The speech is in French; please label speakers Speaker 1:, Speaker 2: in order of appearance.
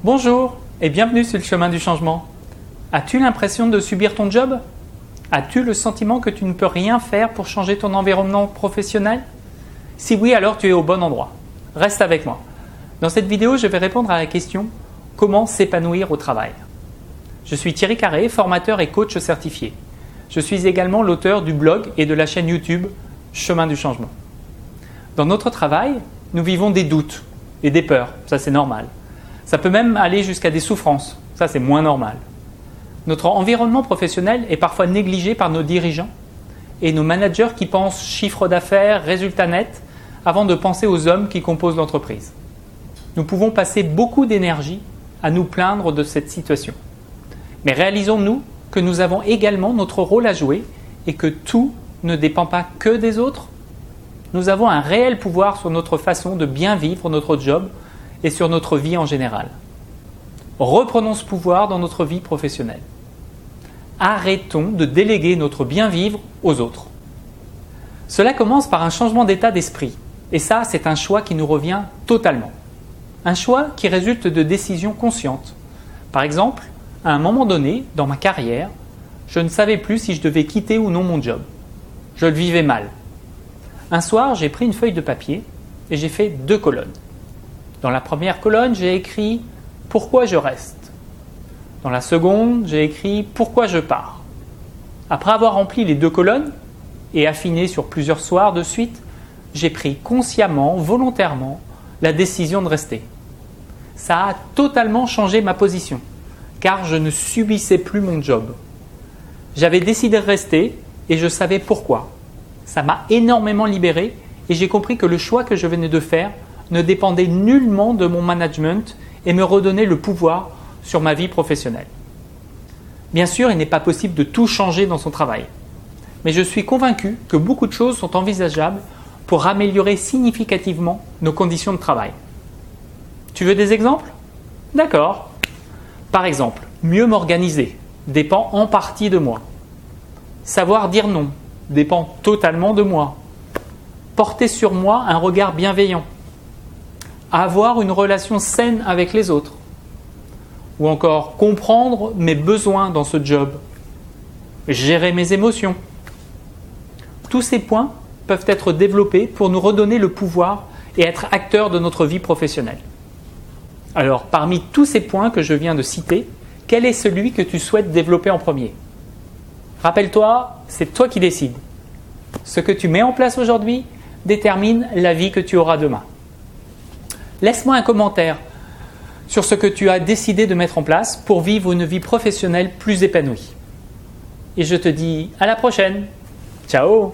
Speaker 1: Bonjour et bienvenue sur le chemin du changement. As-tu l'impression de subir ton job? As-tu le sentiment que tu ne peux rien faire pour changer ton environnement professionnel? Si oui, alors tu es au bon endroit. Reste avec moi. Dans cette vidéo, je vais répondre à la question « Comment s'épanouir au travail ?» Je suis Thierry Carré, formateur et coach certifié. Je suis également l'auteur du blog et de la chaîne YouTube Chemin du changement. Dans notre travail, nous vivons des doutes et des peurs, ça c'est normal. Ça peut même aller jusqu'à des souffrances, ça c'est moins normal. Notre environnement professionnel est parfois négligé par nos dirigeants et nos managers qui pensent chiffre d'affaires, résultats nets, avant de penser aux hommes qui composent l'entreprise. Nous pouvons passer beaucoup d'énergie à nous plaindre de cette situation. Mais réalisons-nous que nous avons également notre rôle à jouer et que tout ne dépend pas que des autres. Nous avons un réel pouvoir sur notre façon de bien vivre notre job et sur notre vie en général. Reprenons ce pouvoir dans notre vie professionnelle. Arrêtons de déléguer notre bien-vivre aux autres. Cela commence par un changement d'état d'esprit. Et ça, c'est un choix qui nous revient totalement. Un choix qui résulte de décisions conscientes. Par exemple, à un moment donné, dans ma carrière, je ne savais plus si je devais quitter ou non mon job. Je le vivais mal. Un soir, j'ai pris une feuille de papier et j'ai fait 2 colonnes. Dans la première colonne, j'ai écrit « Pourquoi je reste ?» Dans la seconde, j'ai écrit « Pourquoi je pars ?» Après avoir rempli les 2 colonnes et affiné sur plusieurs soirs de suite, j'ai pris consciemment, volontairement, la décision de rester. Ça a totalement changé ma position, car je ne subissais plus mon job. J'avais décidé de rester et je savais pourquoi. Ça m'a énormément libéré et j'ai compris que le choix que je venais de faire ne dépendait nullement de mon management et me redonnait le pouvoir sur ma vie professionnelle. Bien sûr, il n'est pas possible de tout changer dans son travail, mais je suis convaincu que beaucoup de choses sont envisageables pour améliorer significativement nos conditions de travail. Tu veux des exemples? D'accord. Par exemple, mieux m'organiser dépend en partie de moi. Savoir dire non dépend totalement de moi. Porter sur moi un regard bienveillant. Avoir une relation saine avec les autres. Ou encore comprendre mes besoins dans ce job. Gérer mes émotions. Tous ces points peuvent être développés pour nous redonner le pouvoir et être acteurs de notre vie professionnelle. Alors, parmi tous ces points que je viens de citer, quel est celui que tu souhaites développer en premier? Rappelle-toi, c'est toi qui décides. Ce que tu mets en place aujourd'hui détermine la vie que tu auras demain. Laisse-moi un commentaire sur ce que tu as décidé de mettre en place pour vivre une vie professionnelle plus épanouie. Et je te dis à la prochaine. Ciao!